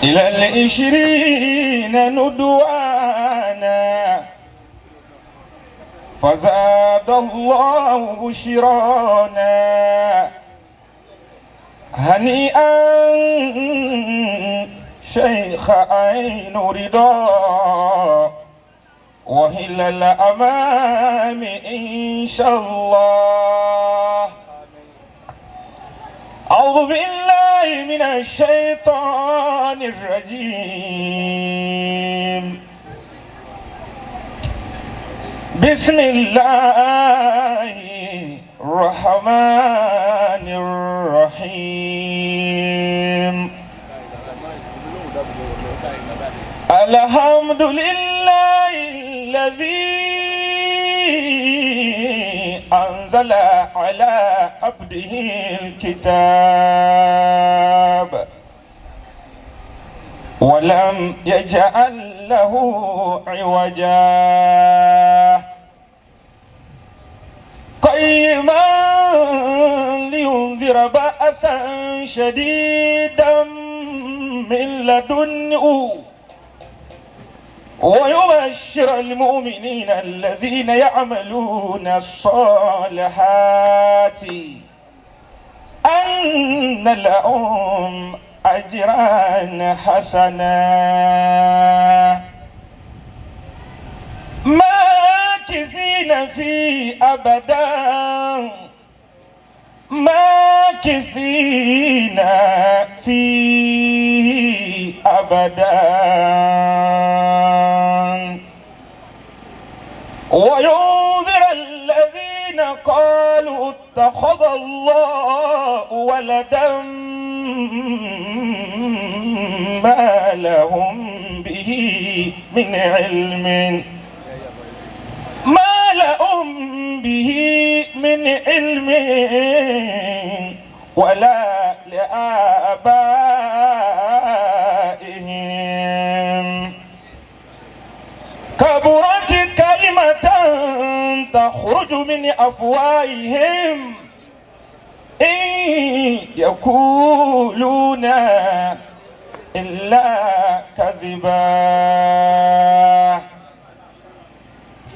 إلى العشرين ندوانا فزاد الله بشرانا هنيئا شيخ عين رضا وهل الأمام إن شاء الله. أعوذ بالله من الشيطان الرجيم. بسم الله الرحمن الرحيم. الحمد لله الذي أنزل على عبده الكتاب ولم يجعل له عوجا قيما لينذر بأسا شديدا من لدنه ويبشر المؤمنين الذين يعملون الصالحات أن لهم أجرا حسنا ماكثين فيه أبدا ماكثين فيه أبدا وينذر الذين قالوا اتخذ الله ولدا ما لهم به من علم ولا لآبائهم كبرت كلمة تخرج من أفواههم إن يقولون إلا كذبا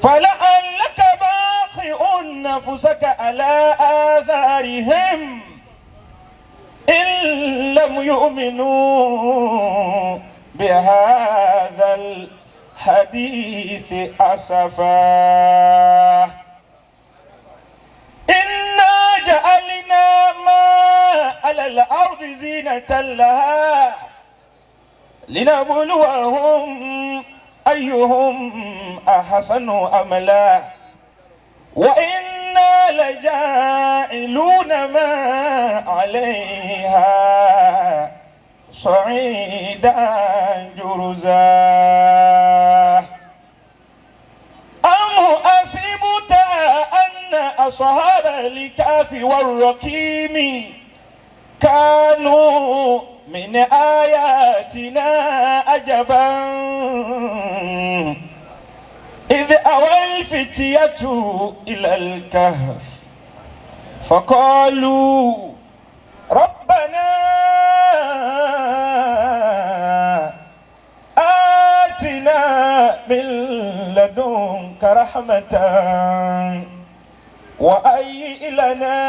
فلعلك باخع نفسك على آثارهم إن لم يؤمنوا بهذا الحديث أسفا إنا جعلنا ما على الأرض زينة لها لنبلوهم أيهم أحسن عملا وإنا لجاعلون ما عليها صعيدا جرزا أم حسبت أن أصحاب الكهف والرقيم كانوا من آياتنا عجبا إذ أوى الفتية إلى الكهف فقالوا ربنا آتنا من لدنك رحمة وهيئ لنا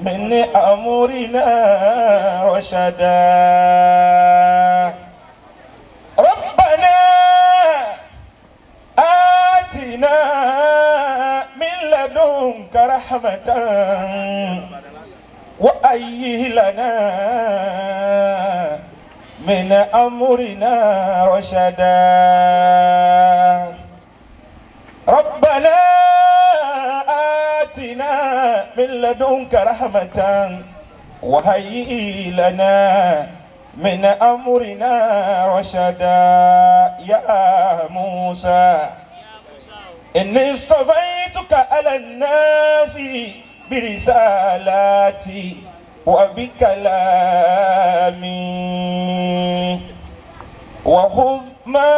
من أمرنا رشدا ربنا آتنا من لدنك رحمة وهيئ لنا من أمرنا رشدا ربنا آتنا من لدنك رحمة وهيئ لنا من أمرنا رشدا يا موسى إني اصطفيتك على الناس برسالاتي وبكلامي وخذ ما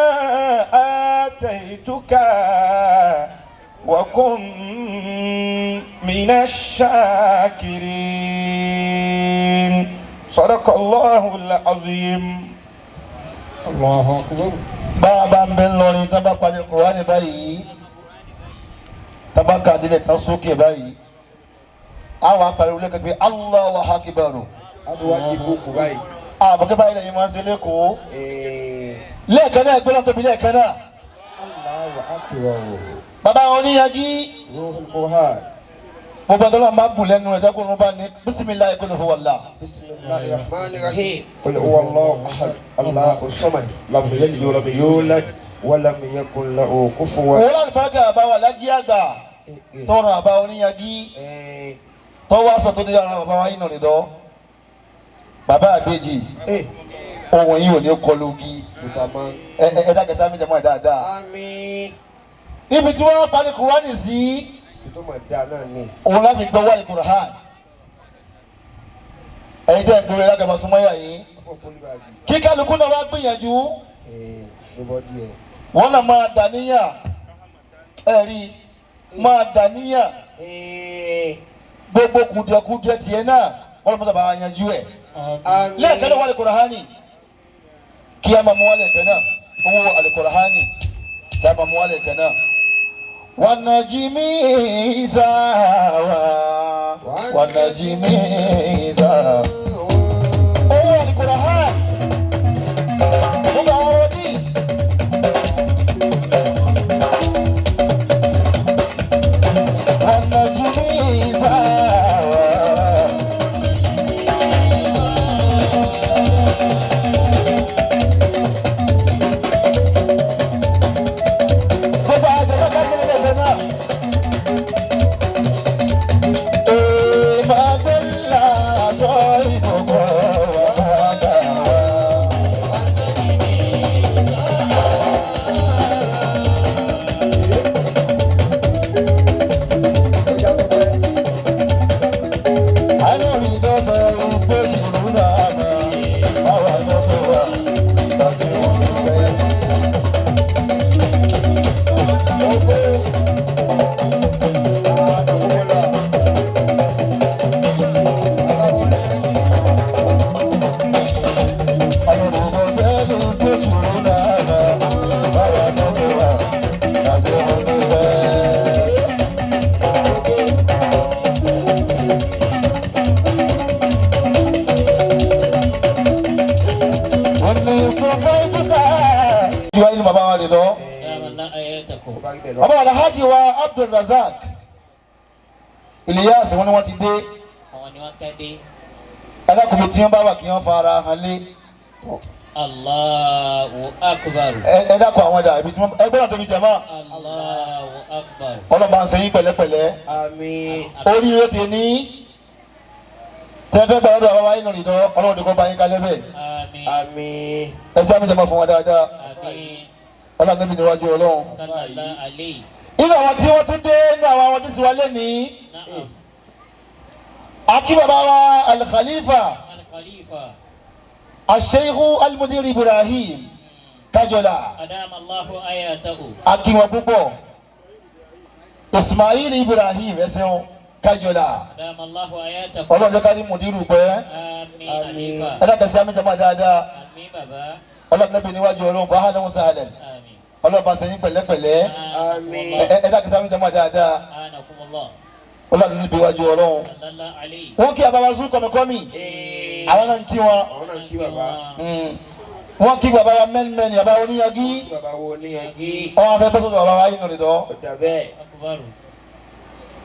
آتيتك وكن من الشاكرين صدق الله العظيم. الله أكبر. bàbá ń bẹ lọrin tá bá parí Kùránì báyìí tá bá ka délé tán sókè báyìí àwọn apariwo lẹ́kọ̀ọ́ pé Allahu Akbar. àtúwá di kókò báyìí. àbọ̀kẹ́ báyìí lẹ́yìn máa ń ṣe lẹ́kọ̀ọ́ lẹ́ẹ̀kan náà gbọ́dọ̀ tóbi lẹ́ẹ̀kan náà. Allahu Akbar. bàbá oníyanjú Ruhul Quran. gbogbo ẹgbẹ́ náà máa bù lẹ́nu ẹ̀dá kó ló bá ní bisimilayi qul huwa Allah. Bismillahir Rahmanir Rahim. Qul huwallahu ahad. Allahu samad. Lam yalid wa lam yulad wa lam yakun lahu kufuwan. wọ́n láti bá gà bá wà lájí àgbà tọrọ àbá oníyanjú tọwọ́ aṣọ tó dé ara bàbá wa yìí nà nìdọ́ bàbá àbẹ́jì ohun yìí ò ní kọlu gi Superman. ẹ̀dá kẹsàn-án mi jẹ́ mọ́ ẹ̀ dáadáa. Àmín. níbi tí wọ́n parí Kùránì sí Tó máa dá náà ni. òun láti gbọ́ wáyé Kùránì ẹ̀yin tẹ́ ẹ̀ ń gbé ẹ̀dá kẹfà súnmọ́ yà yín Fún polybagi. kí kálukú náà wá gbìyànjú Níbo díẹ̀. wọ́n náà máa dàníyàn ẹ̀rí máa dàníyàn gbogbo kùdìẹ̀kùdìẹ̀ tiẹ̀ náà wọ́n lọ́ mọ́tò bá yanjú ẹ̀ Àmín. lẹ́ẹ̀kan náà wáyé Kùránì kí a máa mú wálé kan náà owó Al-Kùránì kí a máa mú wálé kan náà. والنجم إذا هوى والنجم إذا هو القرآن هو الحديث والنجم إذا هوى bàbá alhaji wa Abdulrazak Ilyas wọn ni wọn ti dé àwọn ni wọ́n kéde. alákùnrin tí wọn bá wà kí wọn fara hàn lé Allahu Akbar. ẹ dákun àwọn ọjà ibi tí wọn ẹgbẹ́ náà tóbi jẹ̀mọ́ Allahu Akbar. ọlọ́ba ń sẹ́yìn pẹ̀lẹ́pẹ̀lẹ́ Àmín. oríire tè ní tẹ́fẹ́ gbà lọ́dọ̀ àwọn ayélujára ìdán ọlọ́run kò bá yín kalẹ́ bẹ́ẹ̀ Àmín. Àmín. ẹ sábẹ́ jẹ́mọ́ fún wọn dáadáa Àmín. ọlọ́run níbi níwájú ọlọ́run. Sallallahu alayhi. nínú àwọn tí wọ́n tún dé nínú àwọn tí sì wá lé ní Na'am. akí bàbá wa al-Khalifa Al-Khalifa. al-Sheikh al-Mudir Ibrahim Kajola Adama Allahu ayatahu. akí wọn púpọ̀ Ismail Ibrahim ẹsẹ̀ Kajola Adama Allahu ayatahu. ọlọ́run jẹ́ ká ní Mudiru pẹ́ Àmín. Khalifa. ẹ̀dá kẹsì àmì jẹ́mọ́ dáadáa Àmín bàbá. ọlọ́run níbi níwájú ọlọ́run fún ahánà musa alẹ́ Àmín. ọlọ́run bá sẹ́yìn pẹ̀lẹ́pẹ̀lẹ́ Àmín. ẹ̀dá kẹsì àmì jẹ́mọ́ dáadáa Anakumullah. ọlọ́run níbi níwájú ọlọ́run. Sallallahu alayhi. wọ́n kí àbáwá sún kọ́míkọ́mí àwọn náà ń kí wọn. Àwọn náà kí bàbá. wọ́n kí bàbá wa mẹ́nimẹ́ni bàbá oníyanjú Kí bàbá wo níyanjú. ọ̀hún afẹ́ bẹ́sẹ̀ bàbá wa yín lórí dọ́. Ọ̀dà bẹ́ẹ̀. Akbar.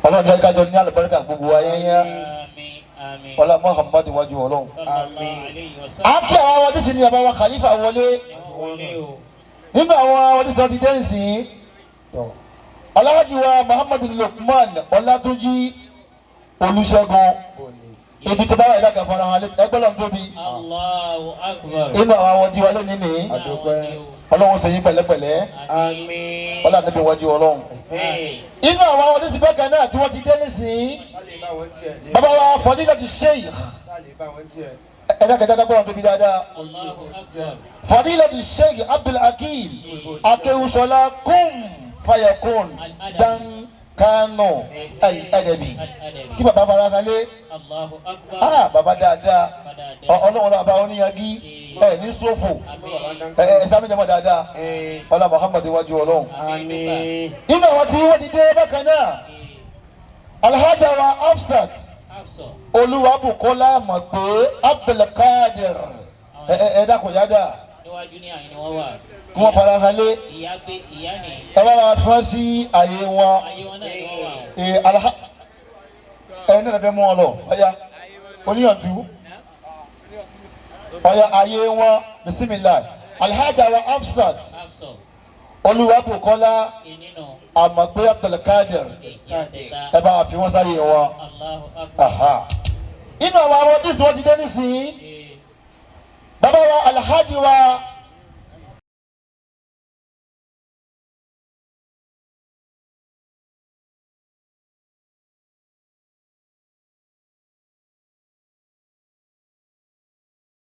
ọlọ́run jẹ́ kájọ ní àlùbáríkà gbogbo wa yẹ́nyẹ́ Àmín. Àmín. ọlá Muhammad wájú ọlọ́run. Sallallahu alayhi wa sallam. a kí àwọn ọmọdé sí ni bàbá wa Khalifa wọlé Wọlé o. nínú àwọn ọmọdé sí wọn ti dé nsìn Tọ̀. Alhaji wa Muhammad Lukman Ọlátúnjí Olúṣẹ́gun Bọ̀ni. ibi tí báwa ìdáka fara hàn ẹgbẹ́ lọ́n tóbi Allahu Akbar. inú àwọn àwọn ọdí wa lónìí ní Adúpẹ́. ọlọ́run sẹ́yìn pẹ̀lẹ́pẹ̀lẹ́ Àmín. ọlá níbi wájú ọlọ́run. Àmín. inú àwọn ọdún sí bẹ́ẹ̀ náà tí wọ́n ti dé nísìnyí Sálẹ̀ bá wọn tiẹ̀. bàbá wa Fadilatu Sheikh Sálẹ̀ bá wọn tiẹ̀. ẹ̀dá kẹta gbọ́dọ̀ tóbi dáadáa Allahu Akbar. Fadilatu Sheikh Abdul Hakim Akéwùsọ̀lá Kun Fayakun Dan arkanu al-adabi Al-adabi. kí bàbá fara kan lé Allahu akbar. bàbá dáadáa Padà. ọlọ́run àbá oníyanjú ní sófò Àmín. sábẹ́jọmọ́ dáadáa ọlá Muhammad wájú ọlọ́run. Àmín. nínú àwọn tí wọ́n ti dé bákan náà alhaja wa Hafsat Hafsa. Olúwabùkọ́lá mọ̀ pé Abdulkadir dákun yáda Níwájú ní àyìn ni wọ́n wà. kí wọ́n fara hàn lé Ìyá gbé ìyá ni. ẹ bá wa fi wọ́n sí àyè wọn. Ayé wọn náà ni wọ́n wà. Ẹni náà fẹ́ mú ọ lọ ọ̀ya oníyànjú ọ̀ya ayé wọn bisimilayi alhaja wa Hafsat Hafsa. Olúwabùkọ́lá Ìnínú. àmọ̀pé Abdulkadir Èjì àtẹ̀ta. ẹ bá wa fi wọ́n sáyé wọn. Allahu akbar. Aha. Inú àwọn ọdún tí wọ́n ti dé nísìnyí bàbá wa alhaji wa